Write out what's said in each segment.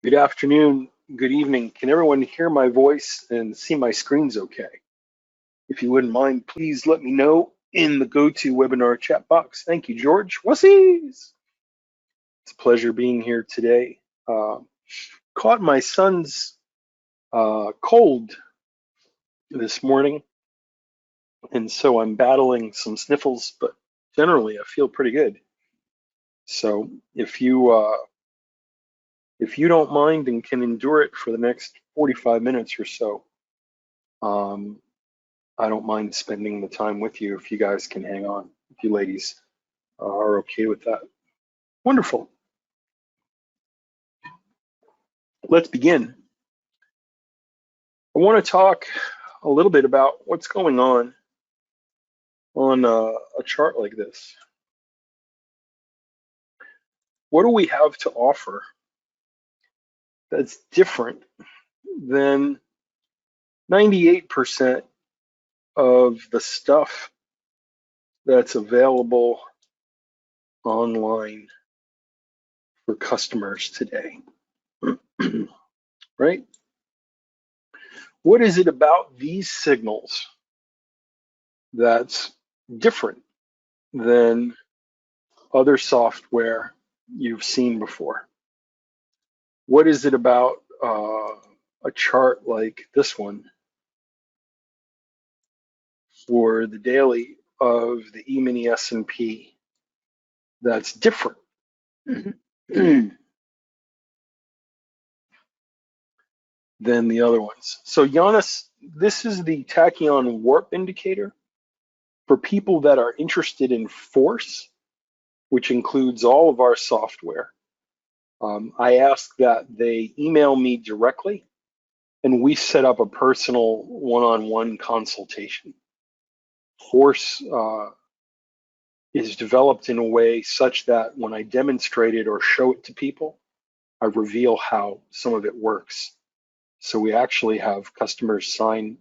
Good afternoon, good evening. Can everyone hear my voice and see my screens okay? If you wouldn't mind, please let me know in the GoToWebinar chat box. Thank you, George. Wussies! It's a pleasure being here today. Caught my son's cold this morning, and so I'm battling some sniffles, but generally I feel pretty good. So if you don't mind and can endure it for the next 45 minutes or so, I don't mind spending the time with you if you guys can hang on, if you ladies are okay with that. Wonderful. Let's begin. I want to talk a little bit about what's going on a chart like this. What do we have to offer that's different than 98% of the stuff that's available online for customers today? Right? What is it about these signals that's different than other software you've seen before? What is it about a chart like this one for the daily of the E-mini S&P that's different than the other ones? So Giannis, this is the Tacheon warp indicator for people that are interested in force, which includes all of our software. I ask that they email me directly and we set up a personal one-on-one consultation. Force is developed in a way such that when I demonstrate it or show it to people, I reveal how some of it works. So we actually have customers sign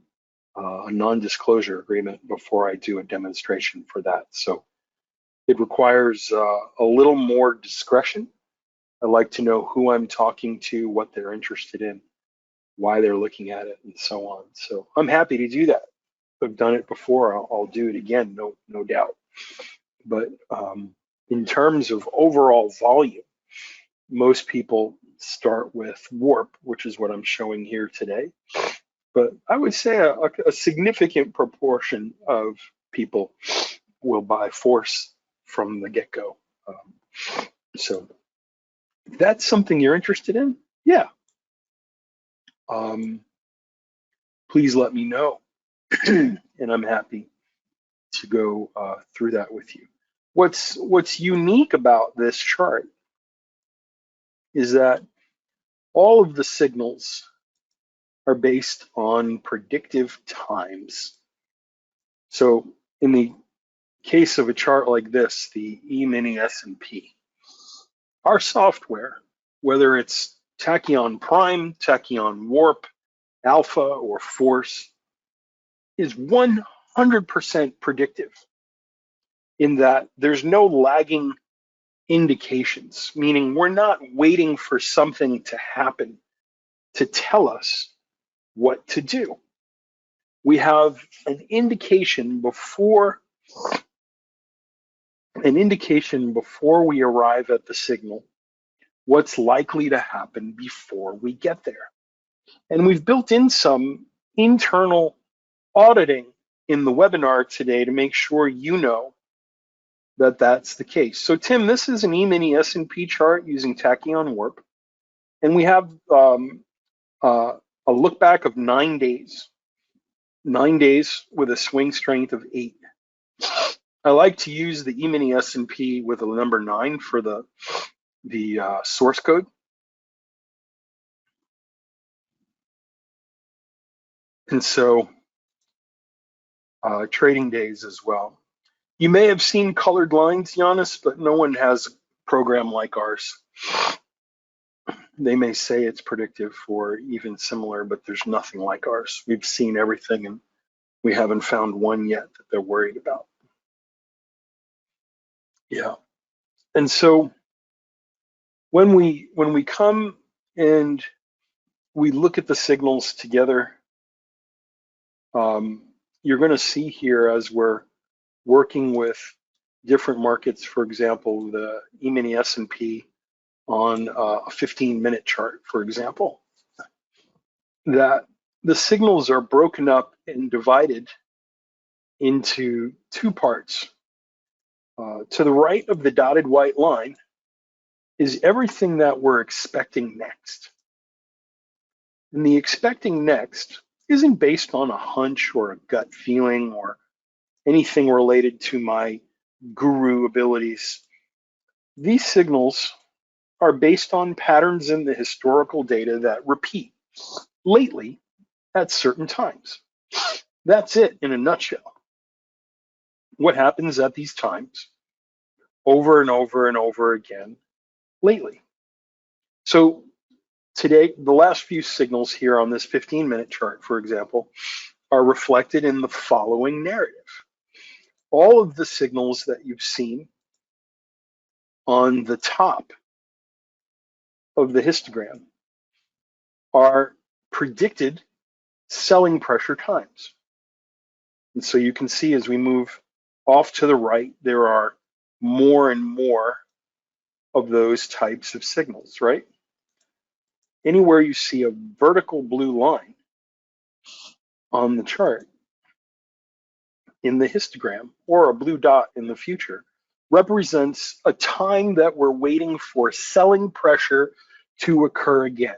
a non-disclosure agreement before I do a demonstration for that. So it requires a little more discretion. I like to know who I'm talking to, what they're interested in, why they're looking at it, and so on. So I'm happy to do that. I've done it before. I'll do it again, no doubt. But in terms of overall volume, most people start with warp, which is what I'm showing here today. But I would say a significant proportion of people will buy force from the get-go. So if that's something you're interested in, yeah. Please let me know, and I'm happy to go through that with you. What's unique about this chart is that all of the signals are based on predictive times. So in the case of a chart like this, the E-mini S&P, our software, whether it's Tacheon Prime, Tacheon Warp, Alpha, or Force, is 100% predictive in that there's no lagging indications, meaning we're not waiting for something to happen to tell us what to do. We have an indication before we arrive at the signal, what's likely to happen before we get there. And we've built in some internal auditing in the webinar today to make sure you know that that's the case. So Tim, this is an E-mini S&P chart using Tacheon Warp, and we have a look back of 9 days. 9 days with a swing strength of 8. I like to use the E-mini S&P with a number 9 for the source code. And so trading days as well. You may have seen colored lines, Giannis, but no one has a program like ours. They may say it's predictive or even similar, but there's nothing like ours. We've seen everything and we haven't found one yet that they're worried about. Yeah. And so when we come and we look at the signals together, you're going to see here as we're working with different markets, for example, the E-mini S&P on a 15-minute chart, for example, that the signals are broken up and divided into two parts. To the right of the dotted white line is everything that we're expecting next. And the expecting next isn't based on a hunch or a gut feeling or anything related to my guru abilities. These signals are based on patterns in the historical data that repeat lately at certain times. That's it in a nutshell. What happens at these times over and over and over again lately. So today, the last few signals here on this 15-minute chart, for example, are reflected in the following narrative. All of the signals that you've seen on the top of the histogram are predicted selling pressure times. And so you can see as we move off to the right, there are more and more of those types of signals, right? Anywhere you see a vertical blue line on the chart in the histogram or a blue dot in the future represents a time that we're waiting for selling pressure to occur again.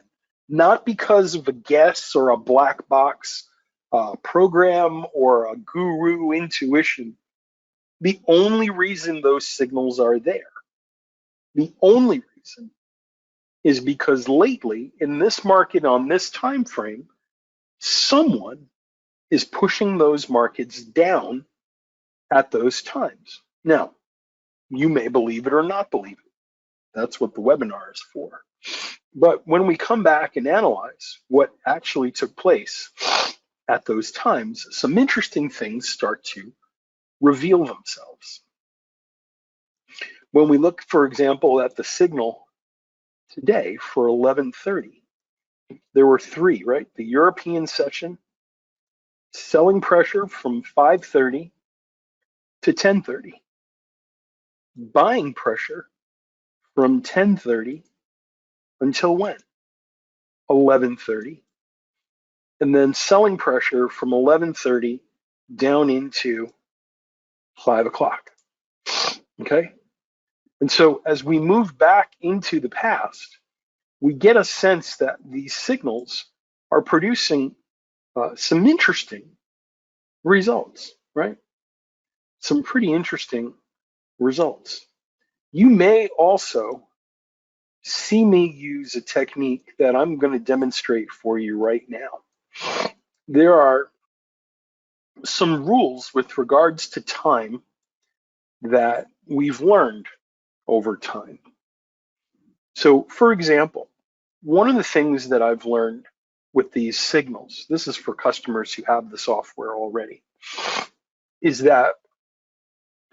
Not because of a guess or a black box program or a guru intuition. The only reason those signals are there, the only reason, is because lately in this market on this time frame, someone is pushing those markets down at those times. Now, you may believe it or not believe it. That's what the webinar is for. But when we come back and analyze what actually took place at those times, some interesting things start to reveal themselves. When we look, for example, at the signal today for 11:30, there were three, right? The European session, selling pressure from 5:30 to 10:30, buying pressure from 10:30 until when? 11:30, and then selling pressure from 11:30 down into 5 o'clock. Okay? And so as we move back into the past, we get a sense that these signals are producing some interesting results, right? Some pretty interesting results. You may also see me use a technique that I'm going to demonstrate for you right now. There are some rules with regards to time that we've learned over time. So, for example, one of the things that I've learned with these signals, this is for customers who have the software already, is that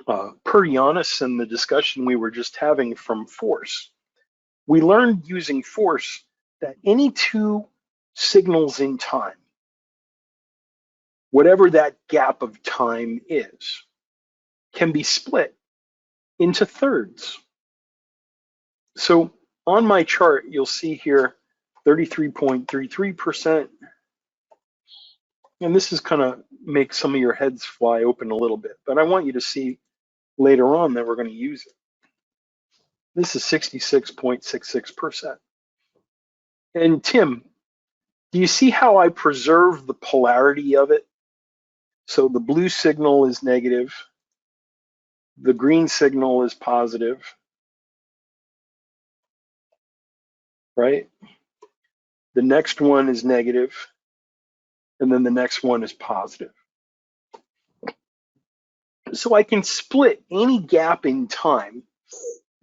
per Giannis and the discussion we were just having from force, we learned using force that any two signals in time, whatever that gap of time is, can be split into thirds. So on my chart, you'll see here 33.33%. And this is kind of make some of your heads fly open a little bit, but I want you to see later on that we're going to use it. This is 66.66%. And Tim, do you see how I preserve the polarity of it? So the blue signal is negative, the green signal is positive, right? The next one is negative, and then the next one is positive. So I can split any gap in time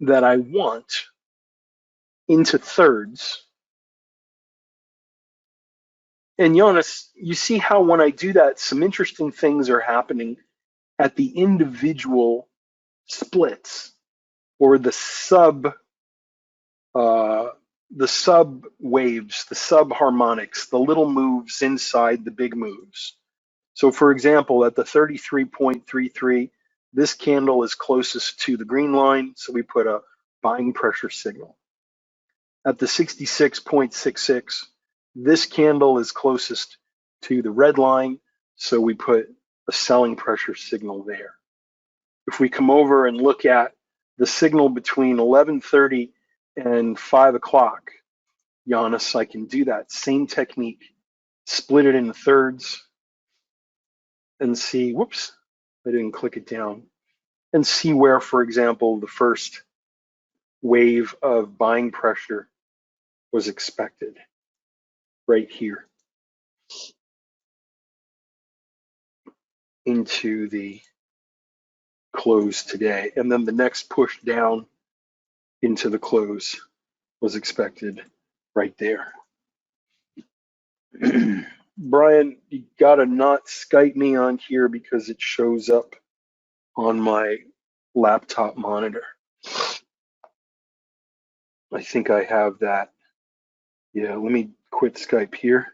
that I want into thirds. And Jonas, you see how when I do that, some interesting things are happening at the individual splits or the sub the sub waves, the sub harmonics, the little moves inside the big moves. So for example, at the 33.33, this candle is closest to the green line, so we put a buying pressure signal. At the 66.66, this candle is closest to the red line, so we put a selling pressure signal there. If we come over and look at the signal between 11:30 and 5 o'clock, Giannis, I can do that same technique, split it into thirds, and see, whoops, I didn't click it down, and see where, for example, the first wave of buying pressure was expected, right here, into the close today. And then the next push down into the close was expected right there. Brian, you gotta not Skype me on here because it shows up on my laptop monitor. I think I have that. Yeah, let me quit Skype here.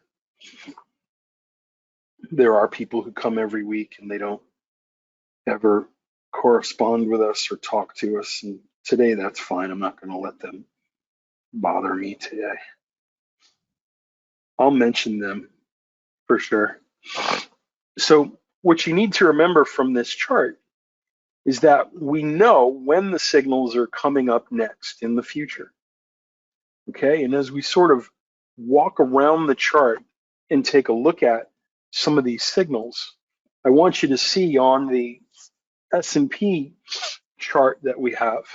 There are people who come every week and they don't ever correspond with us or talk to us. And today that's fine. I'm not going to let them bother me today. I'll mention them for sure. So what you need to remember from this chart is that we know when the signals are coming up next in the future. Okay, and as we sort of walk around the chart and take a look at some of these signals, I want you to see on the S&P chart that we have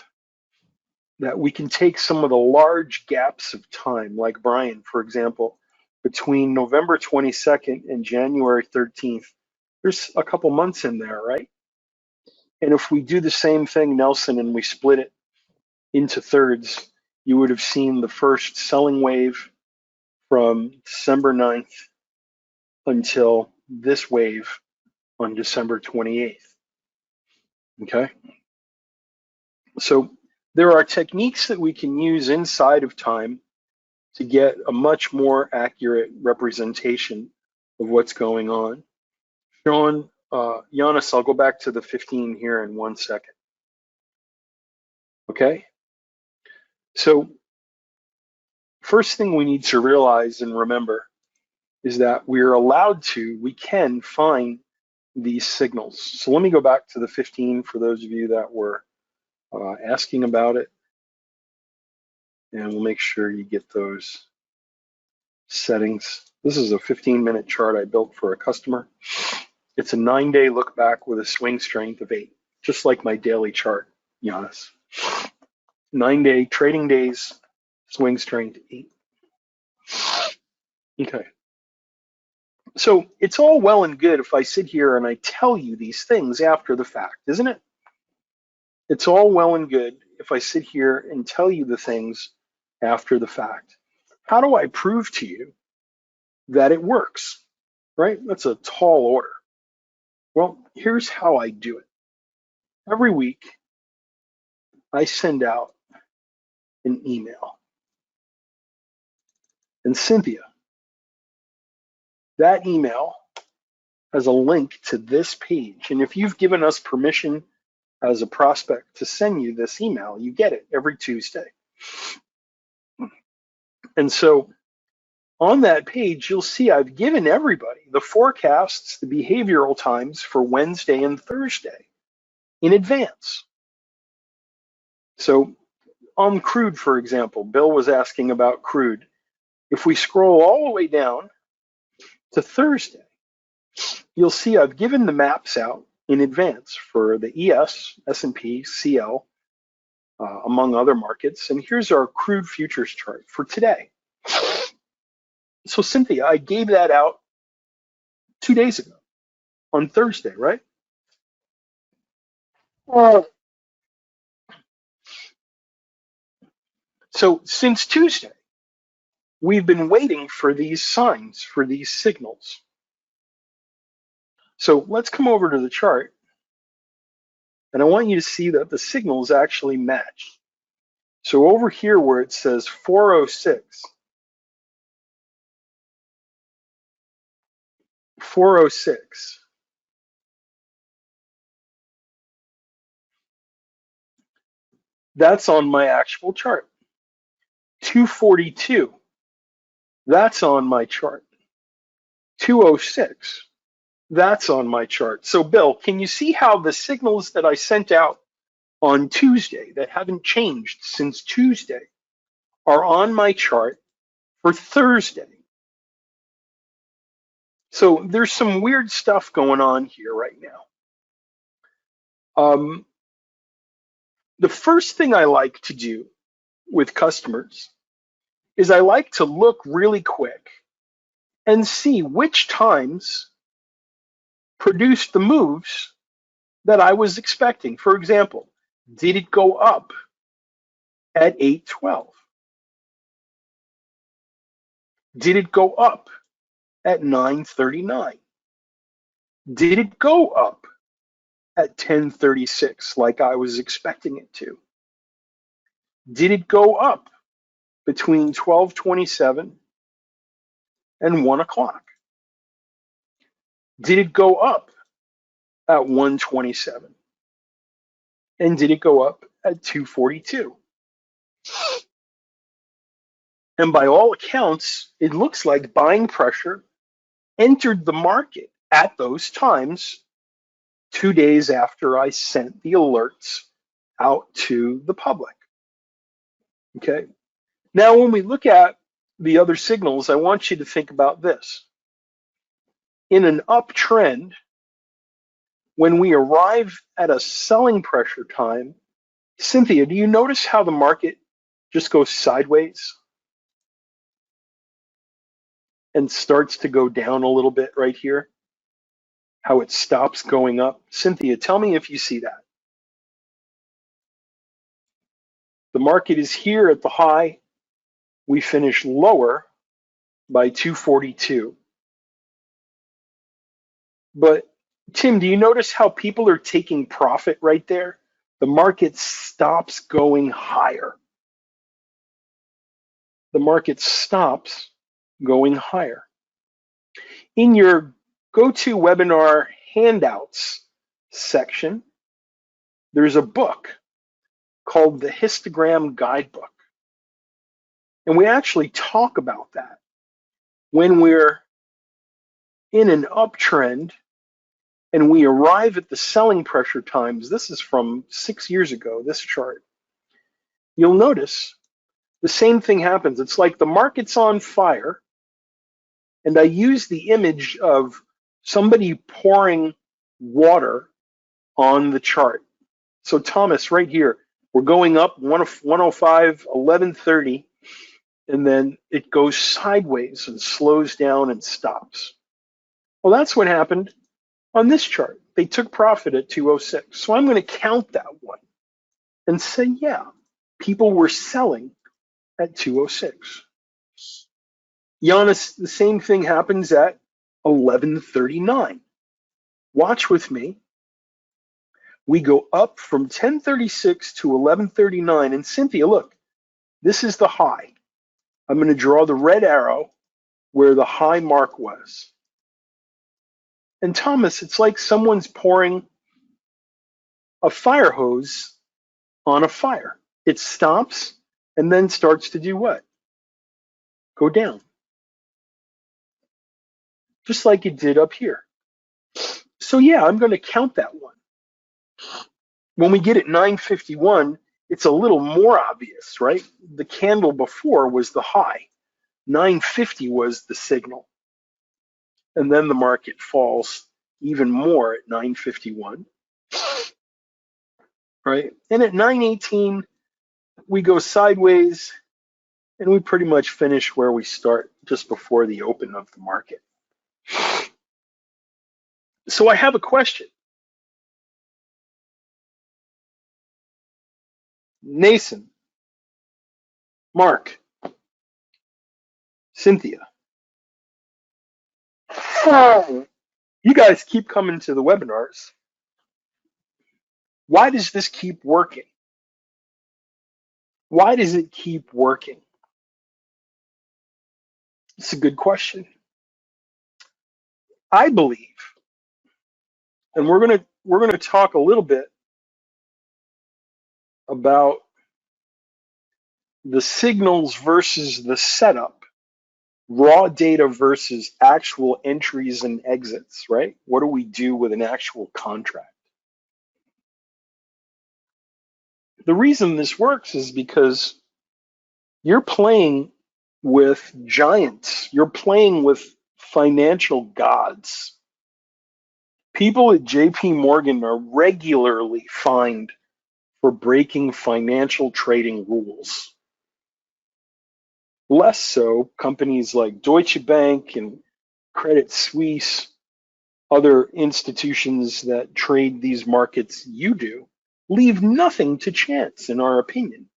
that we can take some of the large gaps of time, like Brian, for example, between November 22nd and January 13th. There's a couple months in there, right? And if we do the same thing, Nelson, and we split it into thirds, you would have seen the first selling wave from December 9th until this wave on December 28th. Okay? So there are techniques that we can use inside of time to get a much more accurate representation of what's going on. Sean, Giannis, I'll go back to the 15 here in 1 second. Okay? So first thing we need to realize and remember is that we can find these signals. So let me go back to the 15 for those of you that were asking about it. And we'll make sure you get those settings. This is a 15-minute chart I built for a customer. It's a 9-day look back with a swing strength of 8, just like my daily chart, Giannis. 9-day trading days, swing strength 8. Okay. So it's all well and good if I sit here and I tell you these things after the fact, isn't it? It's all well and good if I sit here and tell you the things after the fact. How do I prove to you that it works, right? That's a tall order. Well, here's how I do it. Every week, I send out an email. And Cynthia, that email has a link to this page. And if you've given us permission as a prospect to send you this email, you get it every Tuesday. And so on that page, you'll see I've given everybody the forecasts, the behavioral times for Wednesday and Thursday in advance. So on crude, for example, Bill was asking about crude. If we scroll all the way down to Thursday, you'll see I've given the maps out in advance for the ES, S&P, CL, among other markets. And here's our crude futures chart for today. So Cynthia, I gave that out 2 days ago on Thursday, right? So since Tuesday, we've been waiting for these signs, for these signals. So let's come over to the chart. And I want you to see that the signals actually match. So over here where it says 406, 406, that's on my actual chart. 242, that's on my chart. 206, that's on my chart. So Bill, can you see how the signals that I sent out on Tuesday that haven't changed since Tuesday are on my chart for Thursday? So there's some weird stuff going on here right now. The first thing I like to do with customers is I like to look really quick and see which times produced the moves that I was expecting. For example, did it go up at 8:12? Did it go up at 9:39? Did it go up at 10:36 like I was expecting it to? Did it go up between 12:27 and 1 o'clock? Did it go up at 1:27? And did it go up at 2:42? And by all accounts, it looks like buying pressure entered the market at those times 2 days after I sent the alerts out to the public. Okay. Now, when we look at the other signals, I want you to think about this. In an uptrend, when we arrive at a selling pressure time, Cynthia, do you notice how the market just goes sideways and starts to go down a little bit right here? How it stops going up? Cynthia, tell me if you see that. The market is here at the high. We finish lower by 242. But Tim, do you notice how people are taking profit right there? The market stops going higher. The market stops going higher. In your GoToWebinar handouts section, there's a book called the Histogram Guidebook. And we actually talk about that. When we're in an uptrend and we arrive at the selling pressure times, this is from 6 years ago, this chart, you'll notice the same thing happens. It's like the market's on fire, and I use the image of somebody pouring water on the chart. So Thomas, right here, we're going up 105, 1130, and then it goes sideways and slows down and stops. Well, that's what happened on this chart. They took profit at 206. So I'm going to count that one and say, yeah, people were selling at 206. Giannis, the same thing happens at 1139. Watch with me. We go up from 1036 to 1139. And Cynthia, look, this is the high. I'm going to draw the red arrow where the high mark was. And Thomas, it's like someone's pouring a fire hose on a fire. It stops and then starts to do what? Go down. Just like it did up here. So yeah, I'm going to count that one. When we get at 951, it's a little more obvious, right? The candle before was the high. 950 was the signal. And then the market falls even more at 951, right? And at 918, we go sideways and we pretty much finish where we start just before the open of the market. So I have a question. Nason, Mark, Cynthia, you guys keep coming to the webinars. Why does this keep working? Why does it keep working? It's a good question. I believe, and we're gonna talk a little bit about the signals versus the setup, raw data versus actual entries and exits, right? What do we do with an actual contract? The reason this works is because you're playing with giants. You're playing with financial gods. People at JP Morgan are regularly fined for breaking financial trading rules. Less so companies like Deutsche Bank and Credit Suisse, other institutions that trade these markets you do, leave nothing to chance, in our opinion.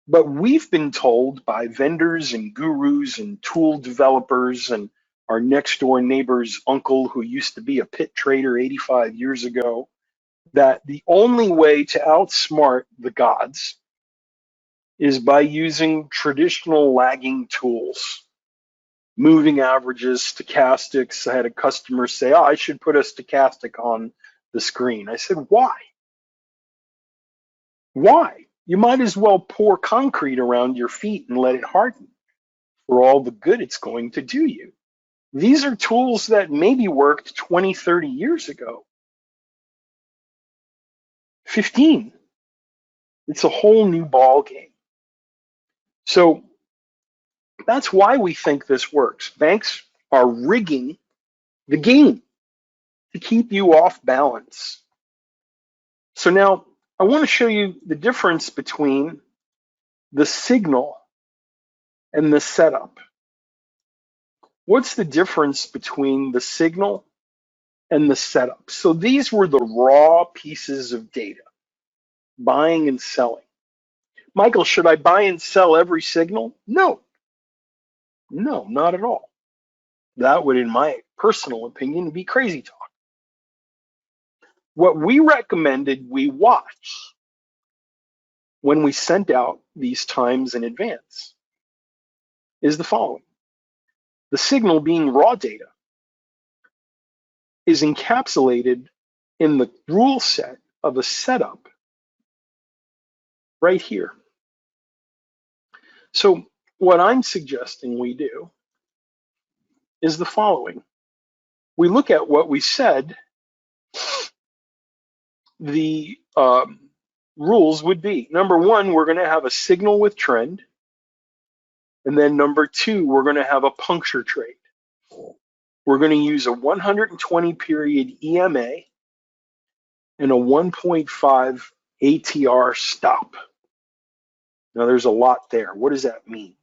But we've been told by vendors and gurus and tool developers and our next door neighbor's uncle who used to be a pit trader 85 years ago that the only way to outsmart the gods is by using traditional lagging tools, moving averages, stochastics. I had a customer say, "Oh, I should put a stochastic on the screen." I said, "Why? Why? You might as well pour concrete around your feet and let it harden for all the good it's going to do you." These are tools that maybe worked 20, 30 years ago, 15. It's a whole new ball game. So that's why we think this works. Banks are rigging the game to keep you off balance. So now I want to show you the difference between the signal and the setup. What's the difference between the signal and the setup? So these were the raw pieces of data, buying and selling. Michael, should I buy and sell every signal? No, not at all. That would, in my personal opinion, be crazy talk. What we recommended we watch when we sent out these times in advance is the following. The signal, being raw data, is encapsulated in the rule set of a setup right here. So what I'm suggesting we do is the following. We look at what we said the rules would be. Number one, we're going to have a signal with trend. And then number two, we're going to have a puncture trade. We're going to use a 120 period EMA and a 1.5 ATR stop. Now there's a lot there. What does that mean?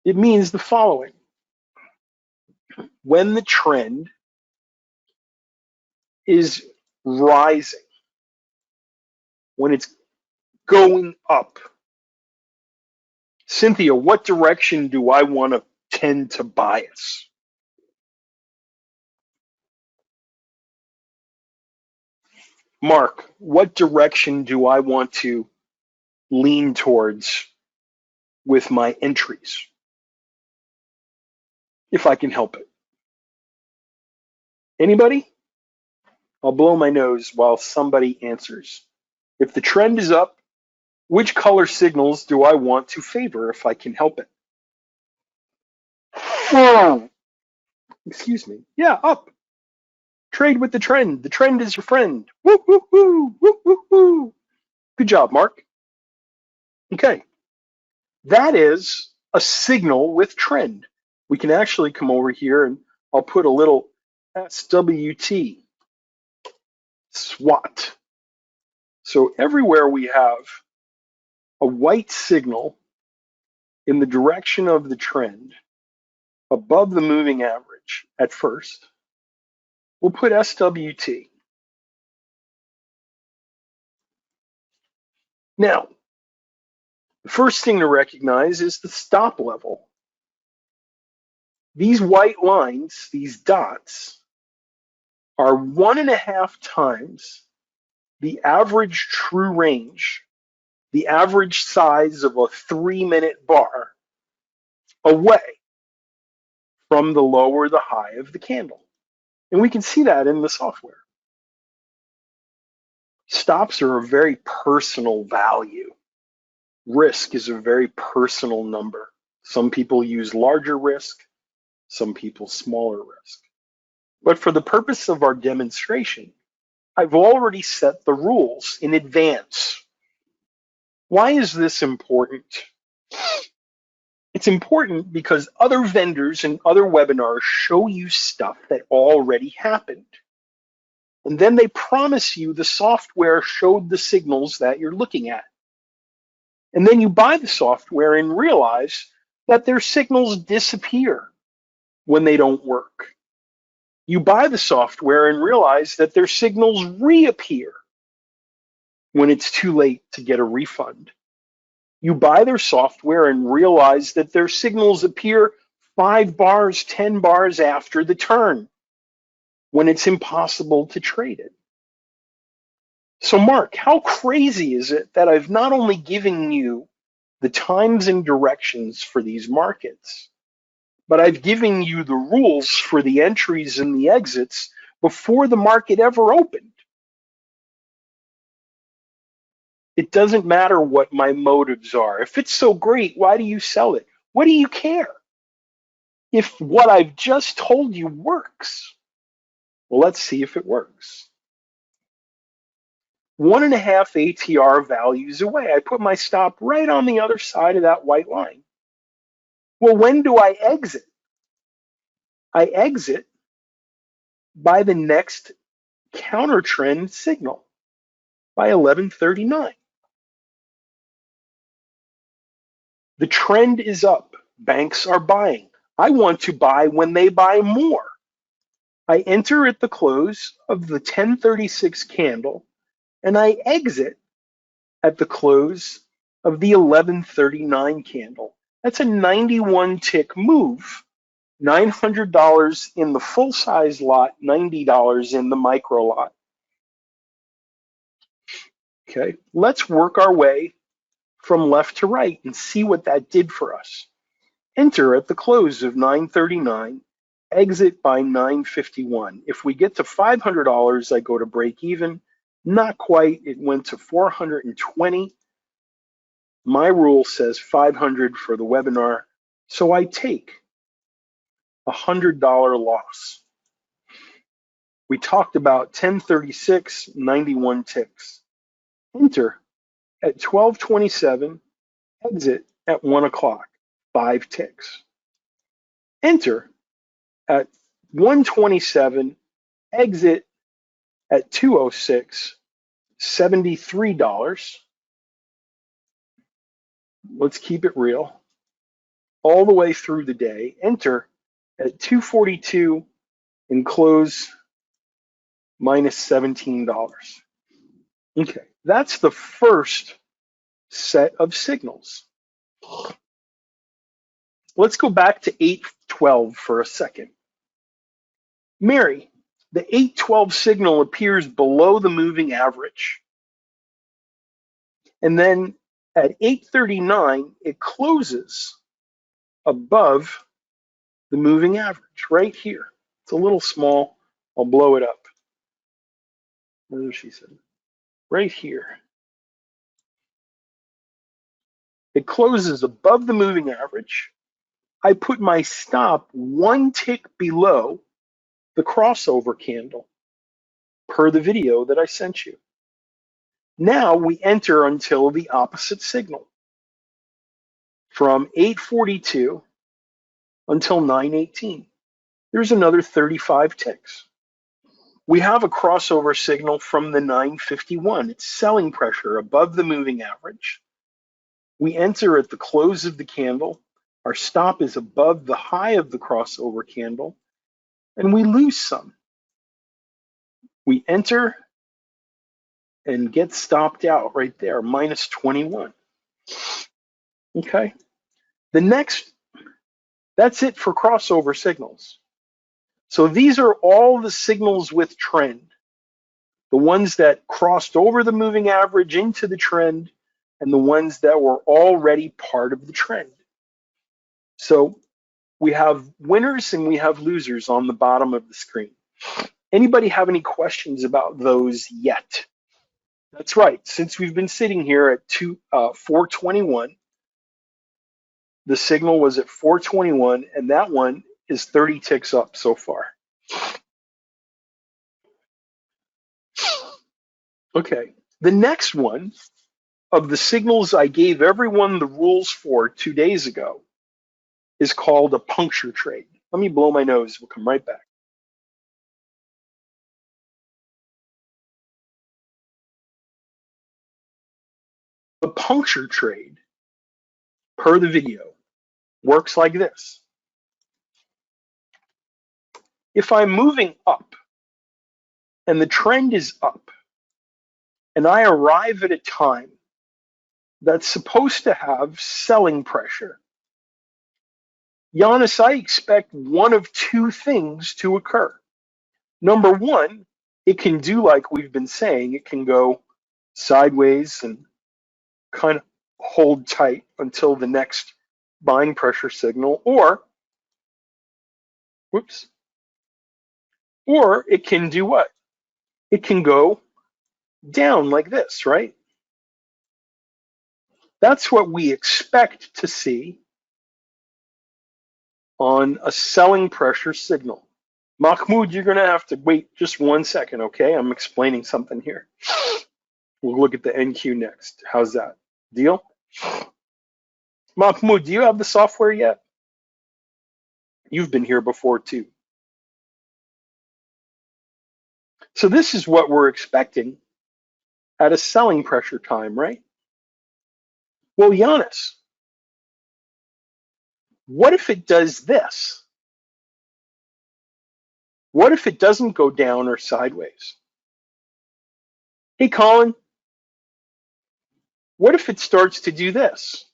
It means the following. When the trend is rising, when it's going up, Cynthia, what direction do I want to tend to bias? Mark, what direction do I want to lean towards with my entries, if I can help it? Anybody? I'll blow my nose while somebody answers. If the trend is up, which color signals do I want to favor if I can help it? Oh, excuse me. Yeah, up. Trade with the trend. The trend is your friend. Woo, woo, woo, woo, woo, woo. Good job, Mark. Okay. That is a signal with trend. We can actually come over here and I'll put a little SWT, SWAT. So everywhere we have a white signal in the direction of the trend above the moving average at first, we'll put SWT. Now, the first thing to recognize is the stop level. These white lines, these dots, are 1.5 times the average true range the average size of a 3-minute bar away from the low or the high of the candle. And we can see that in the software. Stops are a very personal value. Risk is a very personal number. Some people use larger risk, some people smaller risk. But for the purpose of our demonstration, I've already set the rules in advance. Why is this important? It's important because other vendors and other webinars show you stuff that already happened. And then they promise you the software showed the signals that you're looking at. And then you buy the software and realize that their signals disappear when they don't work. You buy the software and realize that their signals reappear when it's too late to get a refund. You buy their software and realize that their signals appear 5 bars, 10 bars after the turn when it's impossible to trade it. So Mark, how crazy is it that I've not only given you the times and directions for these markets, but I've given you the rules for the entries and the exits before the market ever opened? It doesn't matter what my motives are. If it's so great, why do you sell it? What do you care if what I've just told you works? Well, let's see if it works. 1.5 ATR values away. I put my stop right on the other side of that white line. Well, when do I exit? I exit by the next counter trend signal by 11:39. The trend is up. Banks are buying. I want to buy when they buy more. I enter at the close of the 1036 candle and I exit at the close of the 1139 candle. That's a 91 tick move. $900 in the full size lot, $90 in the micro lot. Okay, let's work our way from left to right and see what that did for us. Enter at the close of 939, exit by 951. If we get to $500, I go to break even. Not quite, it went to 420. My rule says 500 for the webinar, so I take $100 loss. We talked about 1036, 91 ticks. Enter at 1227, exit at 1 o'clock, 5 ticks. Enter at 127, exit at 206, $73. Let's keep it real. All the way through the day, enter at 242 and close minus $17. Okay, that's the first set of signals. Let's go back to 812 for a second. Mary, the 812 signal appears below the moving average. And then at 839, it closes above the moving average right here. It's a little small. I'll blow it up. What did she say? Right here. It closes above the moving average. I put my stop 1 tick below the crossover candle per the video that I sent you. Now we enter until the opposite signal from 842 until 918. There's another 35 ticks. We have a crossover signal from the 951. It's selling pressure above the moving average. We enter at the close of the candle. Our stop is above the high of the crossover candle, and we lose some. We enter and get stopped out right there, minus 21. Okay, that's it for crossover signals. So these are all the signals with trend, the ones that crossed over the moving average into the trend, and the ones that were already part of the trend. So we have winners and we have losers on the bottom of the screen. Anybody have any questions about those yet? That's right. Since we've been sitting here at 421, the signal was at 421, and that one is 30 ticks up so far. Okay, the next one of the signals I gave everyone the rules for 2 days ago is called a puncture trade. Let me blow my nose. We'll come right back. A puncture trade, per the video, works like this. If I'm moving up and the trend is up, and I arrive at a time that's supposed to have selling pressure, Giannis, I expect one of two things to occur. Number one, it can do like we've been saying, it can go sideways and kind of hold tight until the next buying pressure signal, or it can do what? It can go down like this, right? That's what we expect to see on a selling pressure signal. Mahmoud, you're going to have to wait just 1 second, okay? I'm explaining something here. We'll look at the NQ next. How's that? Deal? Mahmoud, do you have the software yet? You've been here before too. So this is what we're expecting at a selling pressure time, right? Well, Giannis, what if it does this? What if it doesn't go down or sideways? Hey, Colin, what if it starts to do this?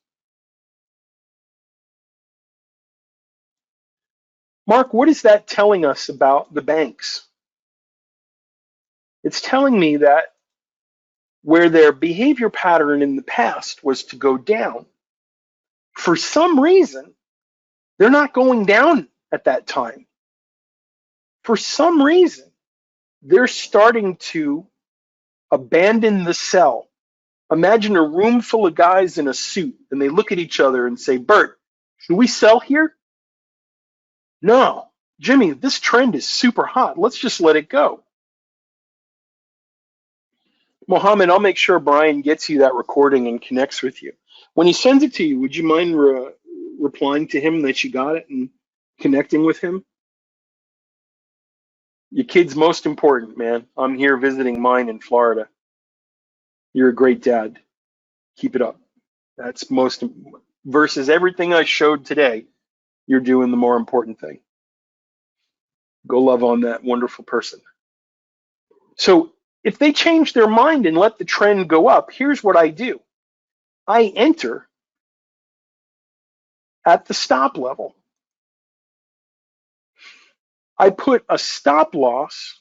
Mark, what is that telling us about the banks? It's telling me that where their behavior pattern in the past was to go down, for some reason, they're not going down at that time. For some reason, they're starting to abandon the sell. Imagine a room full of guys in a suit, and they look at each other and say, Bert, should we sell here? No. Jimmy, this trend is super hot. Let's just let it go. Mohammed, I'll make sure Brian gets you that recording and connects with you. When he sends it to you, would you mind replying to him that you got it and connecting with him? Your kid's most important, man. I'm here visiting mine in Florida. You're a great dad. Keep it up. That's most, versus everything I showed today, you're doing the more important thing. Go love on that wonderful person. So if they change their mind and let the trend go up, here's what I do. I enter at the stop level. I put a stop loss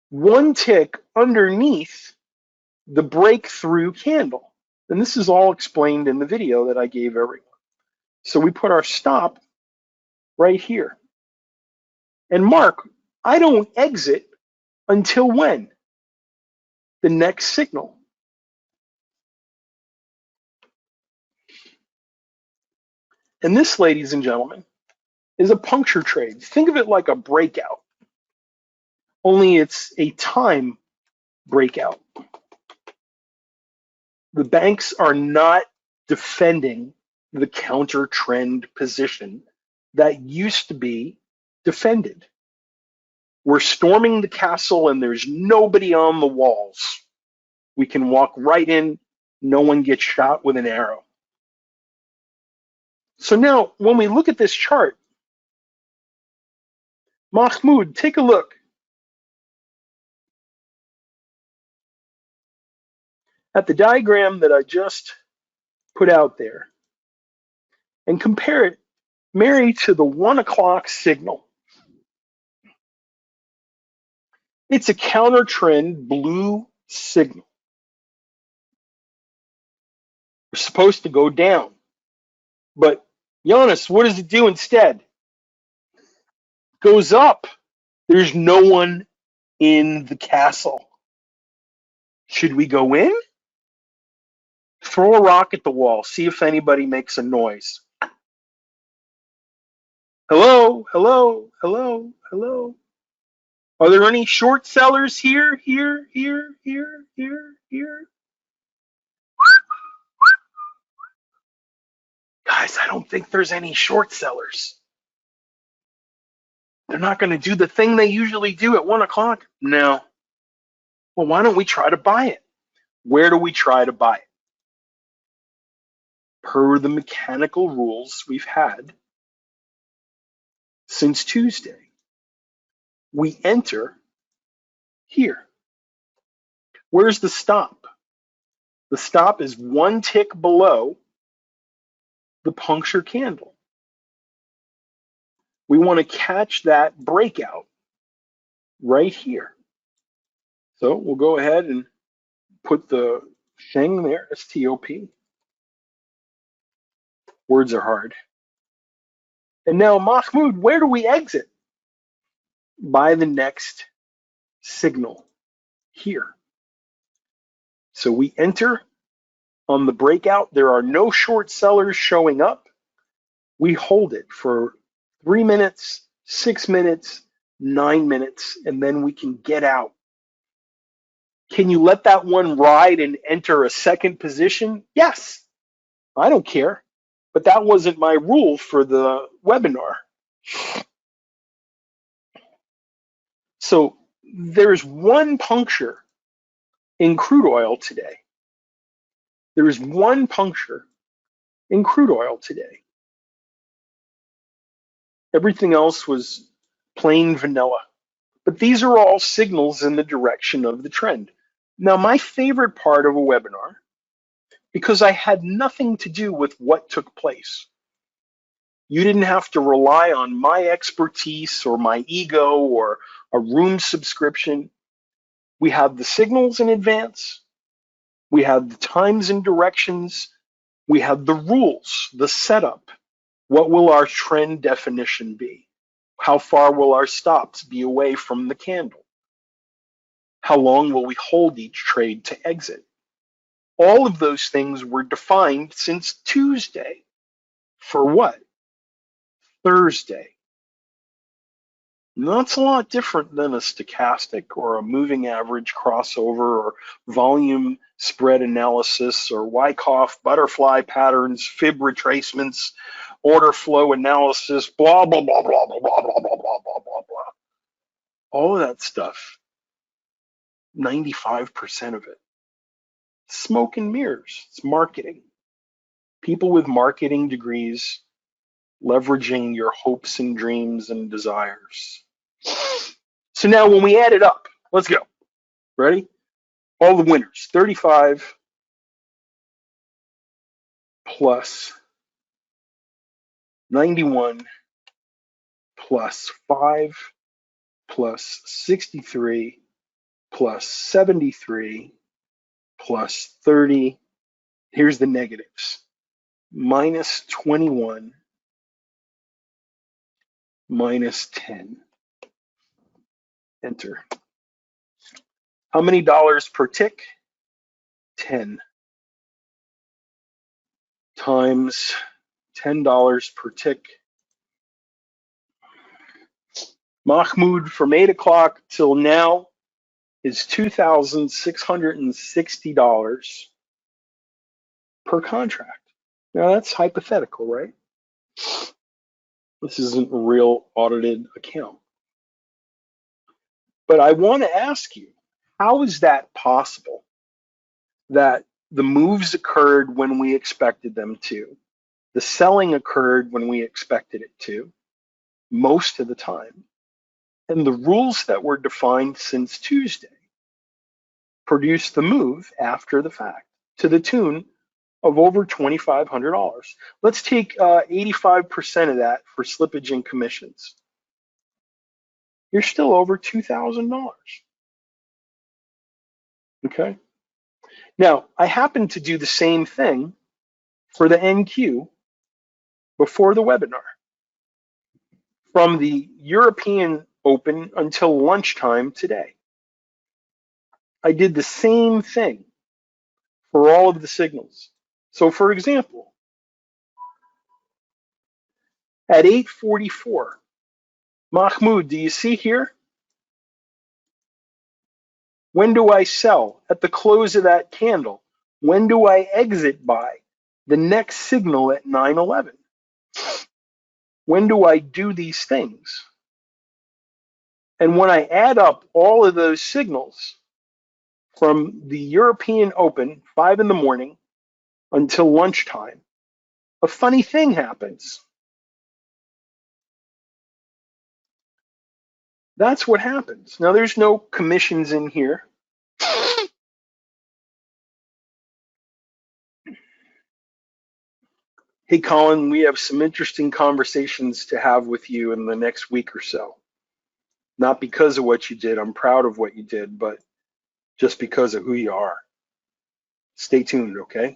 1 tick underneath the breakthrough candle. And this is all explained in the video that I gave everyone. So we put our stop right here. And Mark, I don't exit until when? The next signal. And this, ladies and gentlemen, is a puncture trade. Think of it like a breakout, only it's a time breakout. The banks are not defending the counter trend position that used to be defended. We're storming the castle and there's nobody on the walls. We can walk right in, no one gets shot with an arrow. So now when we look at this chart, Mahmoud, take a look at the diagram that I just put out there and compare it, Mary, to the 1 o'clock signal. It's a counter trend blue signal. We're supposed to go down. But Giannis, what does it do instead? Goes up. There's no one in the castle. Should we go in? Throw a rock at the wall. See if anybody makes a noise. Hello, hello, hello, hello. Are there any short sellers here, here, here, here, here, here? Guys, I don't think there's any short sellers. They're not going to do the thing they usually do at 1 o'clock. No. Well, why don't we try to buy it? Where do we try to buy it? Per the mechanical rules we've had since Tuesday, we enter here. Where's the stop? The stop is 1 tick below the puncture candle. We want to catch that breakout right here. So we'll go ahead and put the Sheng there, STOP. Words are hard. And now, Mahmoud, where do we exit? By the next signal here. So we enter on the breakout. There are no short sellers showing up. We hold it for 3 minutes, 6 minutes, 9 minutes, and then we can get out. Can you let that one ride and enter a second position? Yes. I don't care. But that wasn't my rule for the webinar. So there's one puncture in crude oil today. There is one puncture in crude oil today. Everything else was plain vanilla. But these are all signals in the direction of the trend. Now, my favorite part of a webinar, because I had nothing to do with what took place. You didn't have to rely on my expertise or my ego or a room subscription. We have the signals in advance. We have the times and directions. We have the rules, the setup. What will our trend definition be? How far will our stops be away from the candle? How long will we hold each trade to exit? All of those things were defined since Tuesday. For what? Thursday. And that's a lot different than a stochastic or a moving average crossover or volume spread analysis or Wyckoff butterfly patterns, fib retracements, order flow analysis, blah, blah, blah, blah, blah, blah, blah, blah, blah, blah, blah, blah. All of that stuff, 95% of it, smoke and mirrors. It's marketing. People with marketing degrees leveraging your hopes and dreams and desires. So now when we add it up, let's go. Ready? All the winners, 35 plus 91 plus 5 plus 63 plus 73 plus 30. Here's the negatives. Minus 21 minus 10. Enter. How many dollars per tick? 10 times $10 per tick. Mahmoud from 8 o'clock till now is $2,660 per contract. Now that's hypothetical, right? This isn't a real audited account. But I want to ask you, how is that possible that the moves occurred when we expected them to? The selling occurred when we expected it to, most of the time. And the rules that were defined since Tuesday produced the move after the fact to the tune of over $2,500. Let's take 85% of that for slippage and commissions. You're still over $2,000. Okay. Now, I happen to do the same thing for the NQ before the webinar. From the European Open until lunchtime today. I did the same thing for all of the signals. So for example, at 8:44, Mahmoud, do you see here? When do I sell? At the close of that candle. When do I exit by? The next signal at 9:11. When do I do these things? And when I add up all of those signals from the European Open, 5 in the morning, until lunchtime, a funny thing happens. That's what happens. Now, there's no commissions in here. Hey, Colin, we have some interesting conversations to have with you in the next week or so. Not because of what you did, I'm proud of what you did, but just because of who you are. Stay tuned, okay?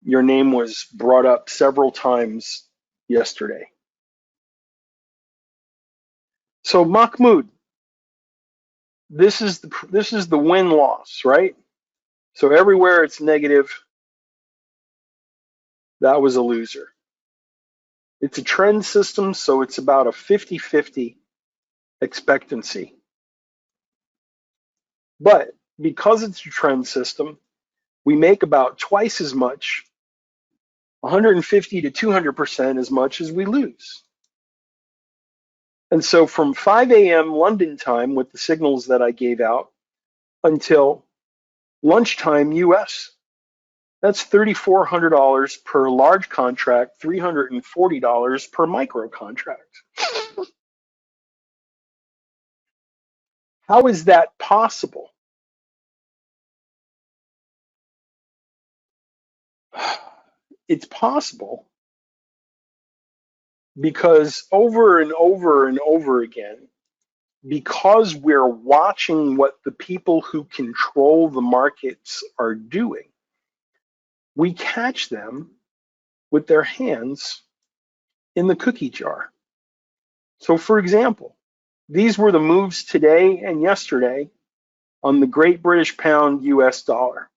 Your name was brought up several times yesterday. So, Mahmoud, this is the win-loss, right? So everywhere it's negative, that was a loser. It's a trend system, so it's about a 50-50 expectancy. But because it's a trend system, we make about twice as much, 150 to 200% as much as we lose. And so from 5 a.m. London time with the signals that I gave out until lunchtime US, that's $3,400 per large contract, $340 per micro contract. How is that possible? It's possible because over and over and over again, because we're watching what the people who control the markets are doing, we catch them with their hands in the cookie jar. So for example, these were the moves today and yesterday on the Great British Pound US dollar.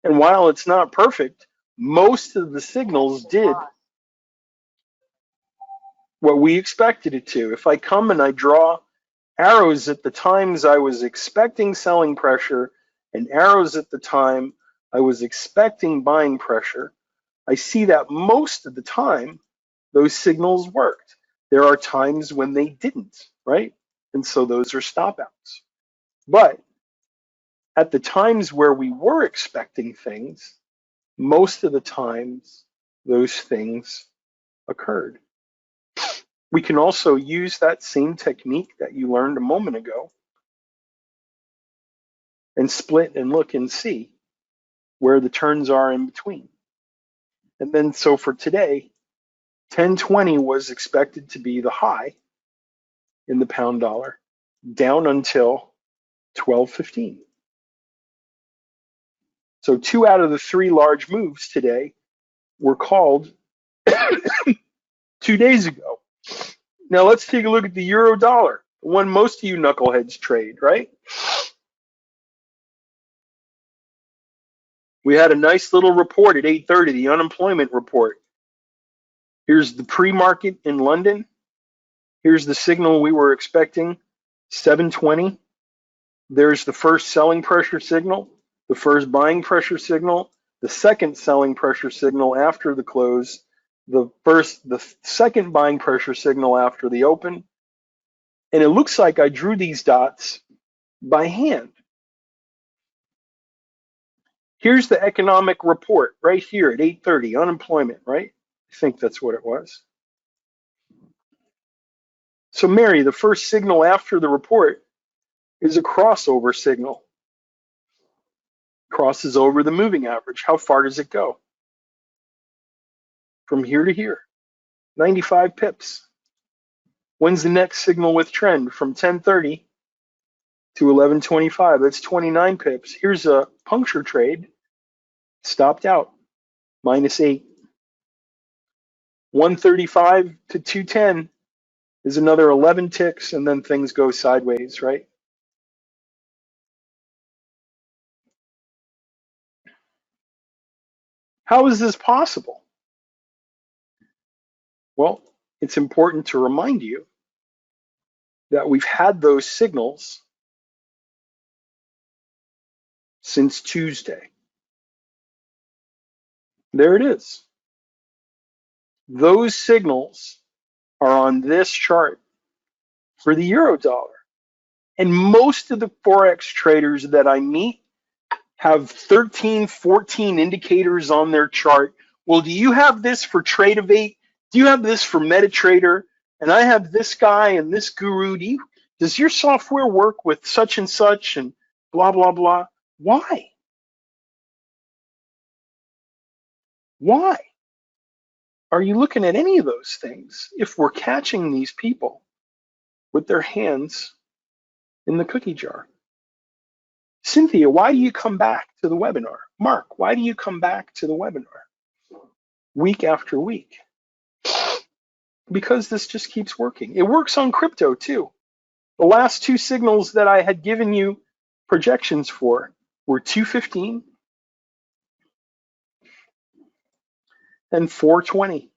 And while it's not perfect, most of the signals did what we expected it to. If I come and I draw arrows at the times I was expecting selling pressure and arrows at the time I was expecting buying pressure, I see that most of the time those signals worked. There are times when they didn't, right? And so those are stop outs. But at the times where we were expecting things, most of the times those things occurred. We can also use that same technique that you learned a moment ago and split and look and see where the turns are in between. And then so for today, 1020 was expected to be the high in the pound dollar down until 1215. So 2 out of the 3 large moves today were called 2 days ago. Now let's take a look at the euro dollar, the one most of you knuckleheads trade, right? We had a nice little report at 8:30, the unemployment report. Here's the pre-market in London. Here's the signal we were expecting, 720. There's the first selling pressure signal, the first buying pressure signal, the second selling pressure signal after the close, the second buying pressure signal after the open. And it looks like I drew these dots by hand. Here's the economic report right here at 8:30, unemployment, right? I think that's what it was. So Mary, the first signal after the report is a crossover signal. Crosses over the moving average. How far does it go? From here to here, 95 pips. When's the next signal with trend? From 10:30 to 11:25. That's 29 pips. Here's a puncture trade stopped out, -8. 135 to 210 is another 11 ticks, and then things go sideways, right? How is this possible? Well, it's important to remind you that we've had those signals since Tuesday. There it is. Those signals are on this chart for the euro dollar. And most of the forex traders that I meet have 13, 14 indicators on their chart. Well, do you have this for Tradeovate? Do you have this for MetaTrader? And I have this guy and this guru. Does your software work with such and such and blah, blah, blah? Why? Why are you looking at any of those things if we're catching these people with their hands in the cookie jar? Cynthia, why do you come back to the webinar? Mark, why do you come back to the webinar week after week? Because this just keeps working. It works on crypto too. The last two signals that I had given you projections for were 215 and 420.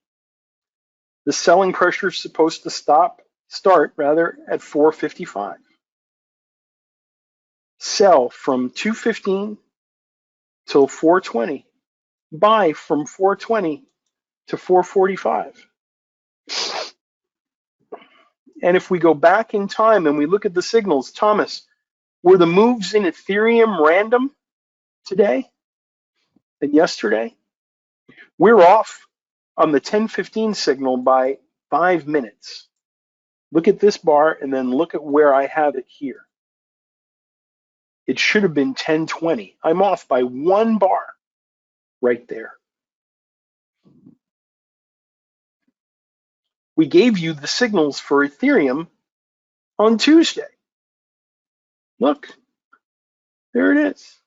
The selling pressure is supposed to start at 455. Sell from 215 till 420. Buy from 420 to 445. And if we go back in time and we look at the signals, Thomas, were the moves in Ethereum random today and yesterday? We're off on the 1015 signal by 5 minutes. Look at this bar and then look at where I have it here. It should have been 1020. I'm off by 1 bar right there. We gave you the signals for Ethereum on Tuesday. Look, there it is.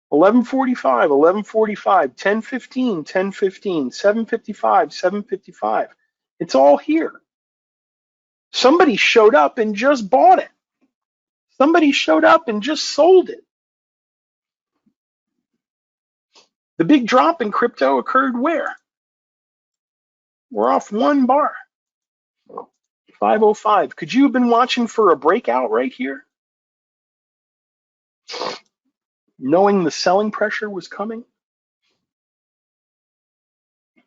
1145, 1145, 1015, 1015, 755, 755. It's all here. Somebody showed up and just bought it. Somebody showed up and just sold it. The big drop in crypto occurred where? We're off 1 bar. 505. Could you have been watching for a breakout right here? Knowing the selling pressure was coming?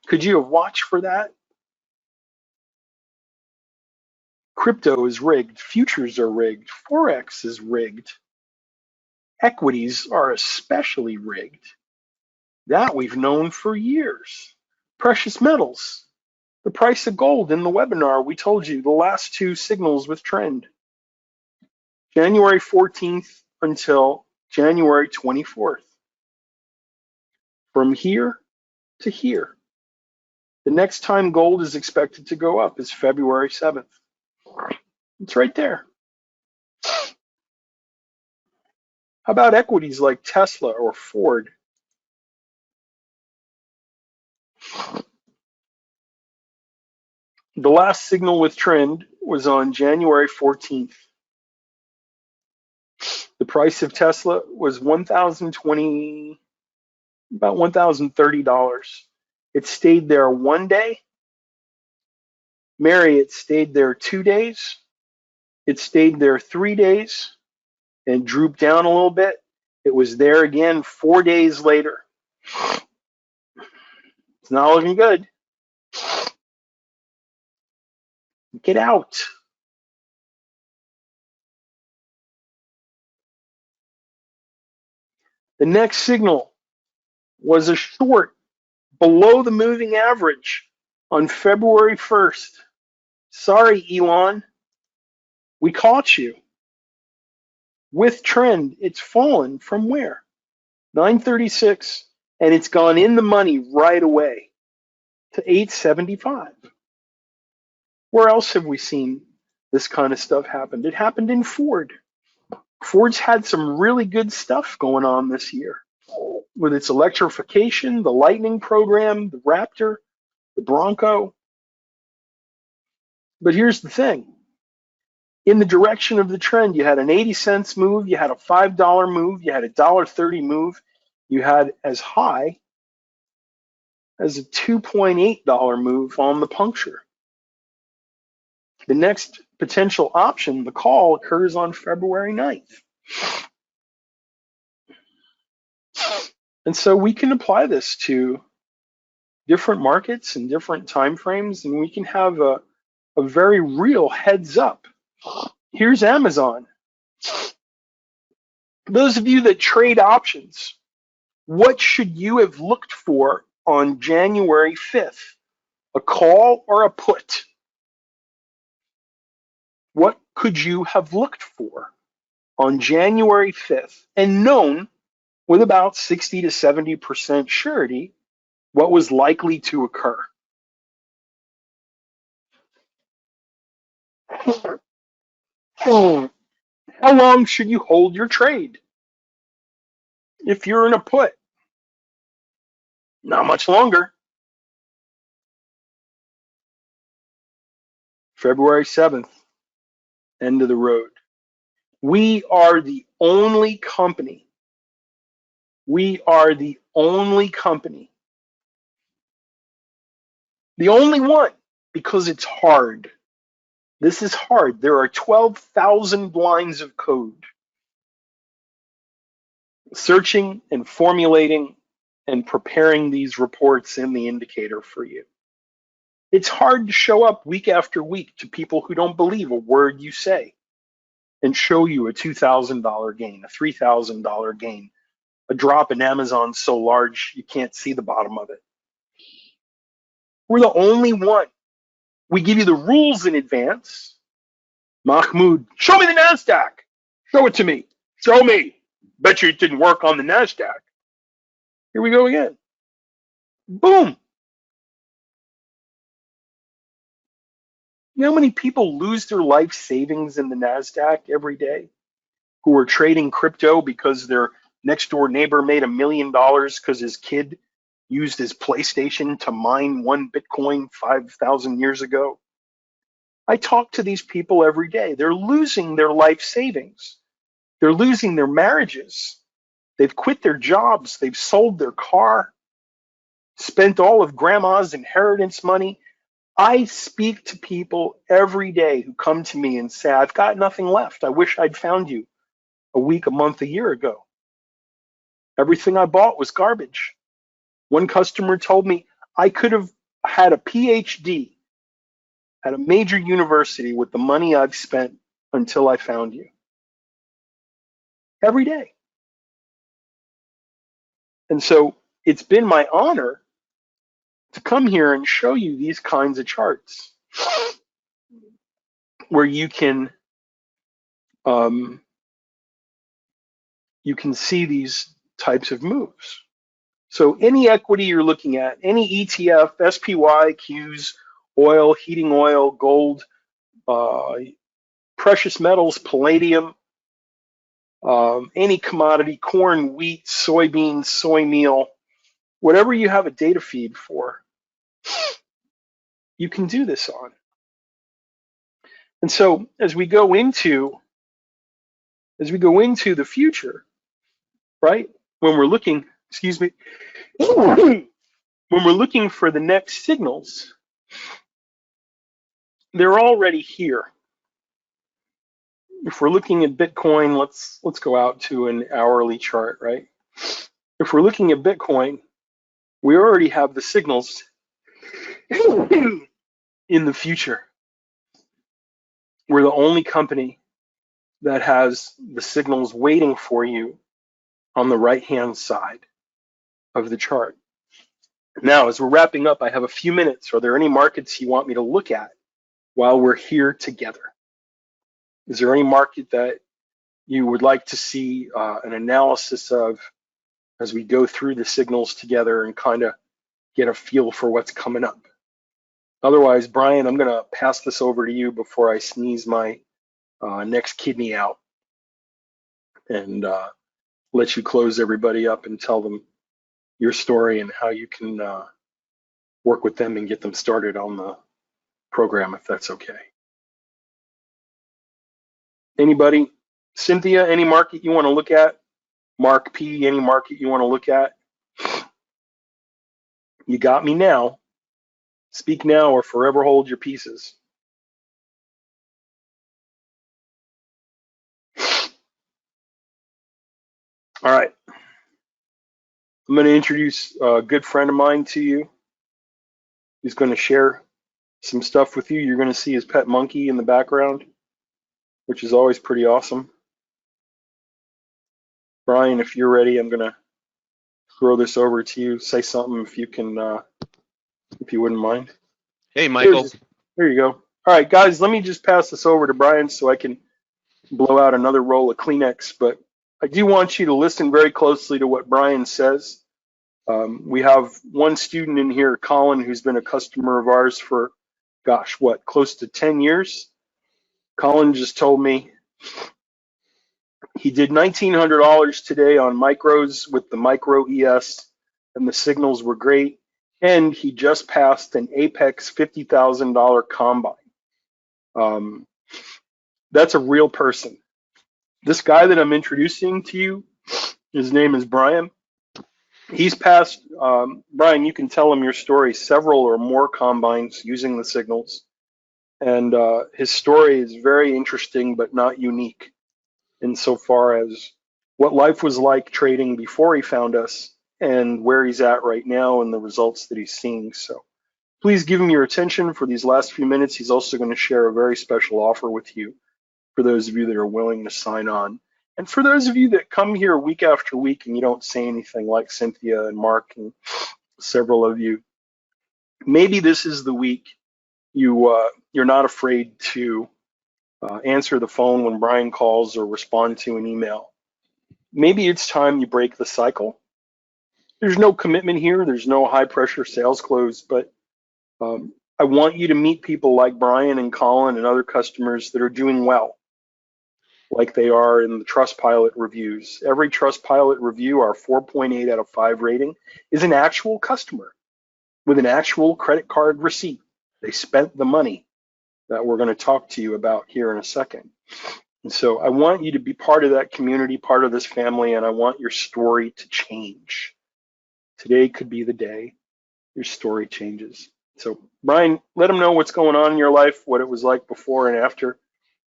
Could you have watched for that? Crypto is rigged. Futures are rigged. Forex is rigged. Equities are especially rigged. That we've known for years. Precious metals. The price of gold in the webinar, we told you the last 2 signals with trend. January 14th until January 24th. From here to here. The next time gold is expected to go up is February 7th. It's right there. How about equities like Tesla or Ford? The last signal with trend was on January 14th. The price of Tesla was $1,020, about $1,030. It stayed there 1 day. Mary, it stayed there 2 days. It stayed there 3 days and drooped down a little bit. It was there again 4 days later. It's not looking good. Get out. The next signal was a short below the moving average on February 1st. Sorry, Elon. We caught you. With trend, it's fallen from where? 936, and it's gone in the money right away to 875. Where else have we seen this kind of stuff happen? It happened in Ford. Ford's had some really good stuff going on this year. with its electrification, the Lightning program, the Raptor, the Bronco. But here's the thing. In the direction of the trend, you had an 80 cents move, you had a $5 move, you had a $1.30 move, you had as high as a $2.8 move on the puncture. The next potential option, the call, occurs on February 9th. And so we can apply this to different markets and different time frames, and we can have a very real heads up. Here's Amazon. Those of you that trade options, what should you have looked for on January 5th? A call or a put? What could you have looked for on January 5th and known with about 60 to 70% surety what was likely to occur? How long should you hold your trade? If you're in a put, not much longer. February 7th, end of the road. We are the only company. The only one, because it's hard. This is hard. There are 12,000 lines of code. Searching and formulating and preparing these reports in the indicator for you. It's hard to show up week after week to people who don't believe a word you say and show you a $2,000 gain, a $3,000 gain, a drop in Amazon so large you can't see the bottom of it. We're the only one. We give you the rules in advance. Mahmoud, show me the NASDAQ. Show it to me. Show me. Bet you it didn't work on the NASDAQ. Here we go again. Boom. You know how many people lose their life savings in the NASDAQ every day who are trading crypto because their next door neighbor made $1 million because his kid used his PlayStation to mine 1 Bitcoin 5,000 years ago? I talk to these people every day. They're losing their life savings. They're losing their marriages. They've quit their jobs. They've sold their car, spent all of grandma's inheritance money. I speak to people every day who come to me and say, I've got nothing left. I wish I'd found you a week, a month, a year ago. Everything I bought was garbage. One customer told me I could have had a PhD at a major university with the money I've spent until I found you. Every day. And so it's been my honor to come here and show you these kinds of charts where you can see these types of moves. So any equity you're looking at, any ETF, SPY, Qs, oil, heating oil, gold, precious metals, palladium, any commodity, corn, wheat, soybeans, soy meal, whatever you have a data feed for, you can do this on. And so as we go into the future, right? When we're looking, when we're looking for the next signals, they're already here. If we're looking at Bitcoin, let's go out to an hourly chart, right? If we're looking at Bitcoin, we already have the signals in the future. We're the only company that has the signals waiting for you on the right-hand side of the chart. Now, as we're wrapping up, I have a few minutes. Are there any markets you want me to look at while we're here together? Is there any market that you would like to see an analysis of as we go through the signals together and kind of get a feel for what's coming up? Otherwise, Brian, I'm going to pass this over to you before I sneeze my next kidney out and let you close everybody up and tell them your story and how you can work with them and get them started on the program, if that's okay. Anybody? Cynthia, any market you want to look at? Mark P, any market you want to look at? You got me now. Speak now or forever hold your pieces. All right. I'm going to introduce a good friend of mine to you. He's going to share some stuff with you. You're going to see his pet monkey in the background, which is always pretty awesome. Brian, if you're ready, I'm going to throw this over to you. Say something if you can, if you wouldn't mind. Hey, Michael. There you go. All right, guys, let me just pass this over to Brian so I can blow out another roll of Kleenex. But I do want you to listen very closely to what Brian says. We have one student in here, Colin, who's been a customer of ours for, gosh, what, close to 10 years? Colin just told me he did $1,900 today on micros with the micro ES, and the signals were great. And he just passed an Apex $50,000 combine. That's a real person. This guy that I'm introducing to you, his name is Brian. He's passed, Brian, you can tell him your story, several or more combines using the signals. And his story is very interesting, but not unique insofar as what life was like trading before he found us and where he's at right now and the results that he's seeing. So please give him your attention for these last few minutes. He's also going to share a very special offer with you for those of you that are willing to sign on. And for those of you that come here week after week and you don't say anything, like Cynthia and Mark and several of you, maybe this is the week you're not afraid to answer the phone when Brian calls or respond to an email. Maybe it's time you break the cycle. There's no commitment here. There's no high pressure sales close, but I want you to meet people like Brian and Colin and other customers that are doing well, like they are in the Trustpilot reviews. Every Trustpilot review, our 4.8 out of 5 rating, is an actual customer with an actual credit card receipt. They spent the money that we're going to talk to you about here in a second. And so I want you to be part of that community, part of this family, and I want your story to change. Today could be the day your story changes. So Brian, let them know what's going on in your life, what it was like before and after.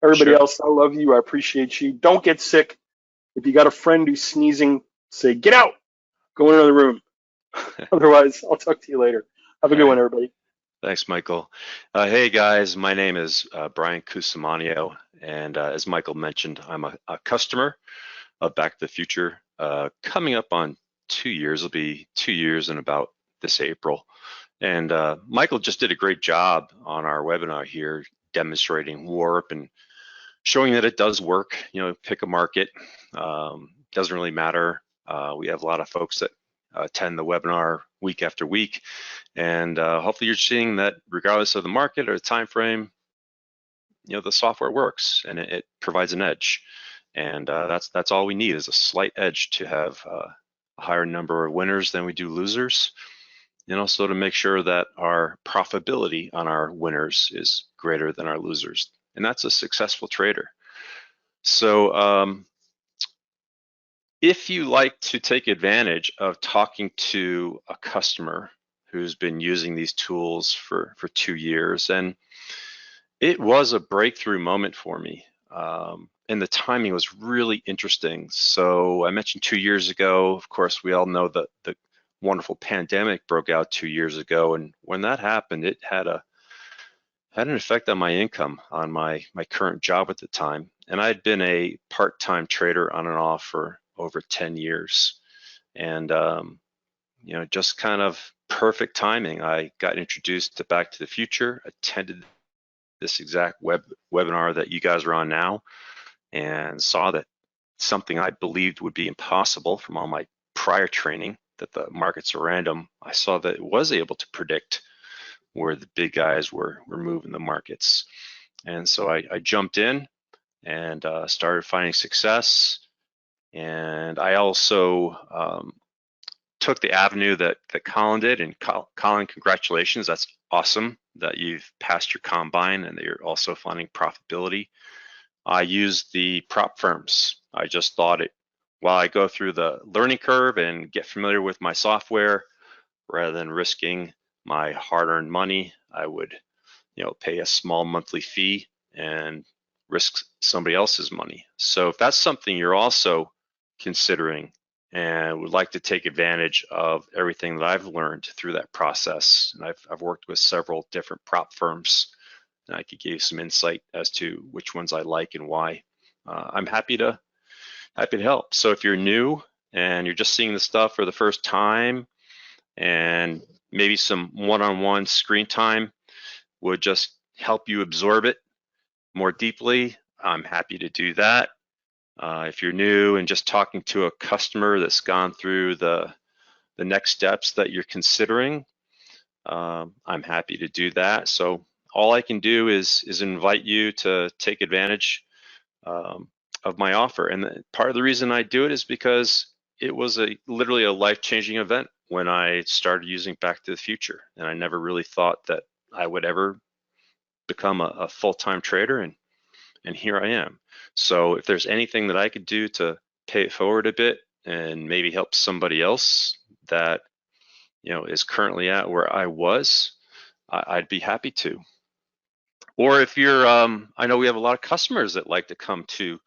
Everybody else, I love you. I appreciate you. Don't get sick. If you got a friend who's sneezing, say, get out, go in another room. Otherwise, I'll talk to you later. Have a good one, everybody. Thanks, Michael. Hey, guys, my name is Brian Cusimano, and as Michael mentioned, I'm a customer of Back to the Future. Coming up on 2 years, it'll be 2 years in about this April. And Michael just did a great job on our webinar here, demonstrating Warp and showing that it does work. You know, pick a market, doesn't really matter. We have a lot of folks that attend the webinar week after week, and hopefully you're seeing that regardless of the market or the time frame, you know, the software works and it provides an edge, and that's all we need is a slight edge to have a higher number of winners than we do losers, and also to make sure that our profitability on our winners is greater than our losers, and that's a successful trader. So if you like to take advantage of talking to a customer who's been using these tools for 2 years, and it was a breakthrough moment for me, and the timing was really interesting. So I mentioned 2 years ago, of course, we all know that the wonderful pandemic broke out 2 years ago, and when that happened, it had an effect on my income, on my current job at the time. And I'd been a part-time trader on and off for over 10 years. And, you know, just kind of perfect timing. I got introduced to Back to the Future, attended this exact webinar that you guys are on now, and saw that something I believed would be impossible from all my prior training, that the markets are random. I saw that it was able to predict where the big guys were moving the markets. And so I jumped in and started finding success. And I also took the avenue that Colin did. And Colin, congratulations. That's awesome that you've passed your combine and that you're also finding profitability. I used the prop firms. I just thought while I go through the learning curve and get familiar with my software, rather than risking my hard-earned money, I would, pay a small monthly fee and risk somebody else's money. So if that's something you're also considering and would like to take advantage of everything that I've learned through that process, and I've worked with several different prop firms, and I could give you some insight as to which ones I like and why. I'm happy to help. So if you're new and you're just seeing the stuff for the first time, and maybe some one-on-one screen time would just help you absorb it more deeply, I'm happy to do that. If you're new and just talking to a customer that's gone through the next steps that you're considering, I'm happy to do that. So all I can do is invite you to take advantage of my offer. And part of the reason I do it is because it was literally a life-changing event when I started using Back to the Future. And I never really thought that I would ever become a full-time trader, and here I am. So if there's anything that I could do to pay it forward a bit and maybe help somebody else that is currently at where I was, I'd be happy to. Or if you're, I know we have a lot of customers that like to come to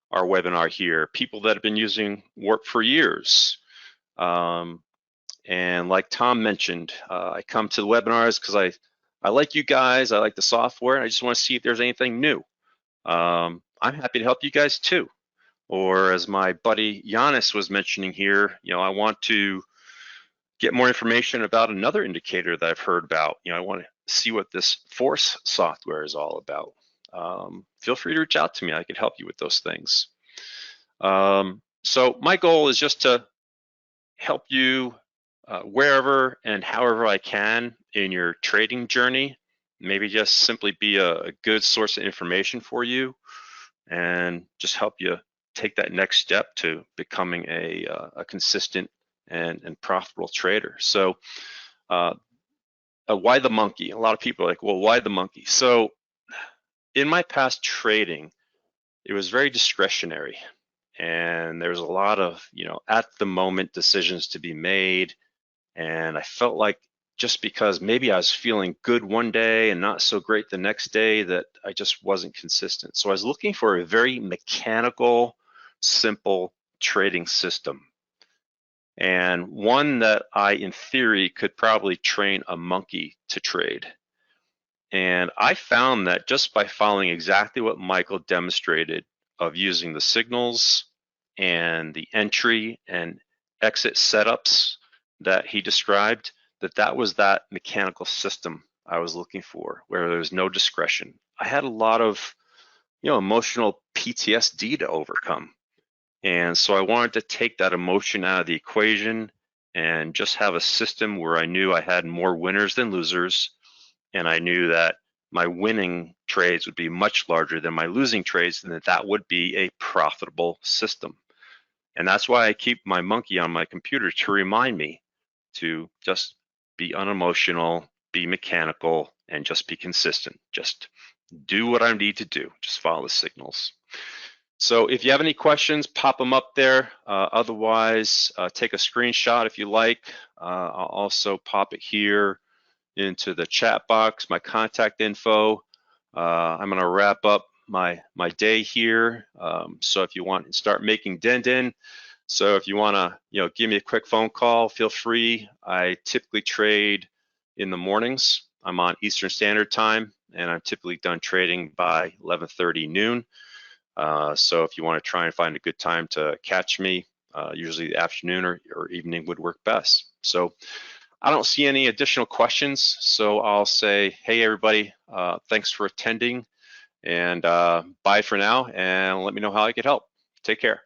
our webinar here, people that have been using Warp for years. And like Tom mentioned, I come to the webinars because I like you guys, I like the software, and I just want to see if there's anything new. I'm happy to help you guys too. Or as my buddy Giannis was mentioning here, I want to get more information about another indicator that I've heard about. I want to see what this Force software is all about. Feel free to reach out to me. I could help you with those things. So my goal is just to help you wherever and however I can in your trading journey. Maybe just simply be a good source of information for you and just help you take that next step to becoming a consistent and profitable trader. So why the monkey? A lot of people are like, well, why the monkey? So in my past trading, it was very discretionary. And there's a lot of, at the moment decisions to be made. And I felt like just because maybe I was feeling good one day and not so great the next day, that I just wasn't consistent. So I was looking for a very mechanical, simple trading system. And one that I, in theory, could probably train a monkey to trade. And I found that just by following exactly what Michael demonstrated of using the signals and the entry and exit setups that he described, that was that mechanical system I was looking for, where there was no discretion. I had a lot of emotional PTSD to overcome. And so I wanted to take that emotion out of the equation and just have a system where I knew I had more winners than losers, and I knew that my winning trades would be much larger than my losing trades, and that would be a profitable system. And that's why I keep my monkey on my computer to remind me to just be unemotional, be mechanical, and just be consistent. Just do what I need to do. Just follow the signals. So if you have any questions, pop them up there. Otherwise, take a screenshot if you like. I'll also pop it here into the chat box, my contact info. I'm gonna wrap up my day here. So if you want to start making den. So if you wanna give me a quick phone call, feel free. I typically trade in the mornings. I'm on Eastern Standard Time, and I'm typically done trading by 11:30 noon. So if you want to try and find a good time to catch me, usually the afternoon or evening would work best. So I don't see any additional questions, so I'll say, hey, everybody, thanks for attending, and bye for now, and let me know how I could help. Take care.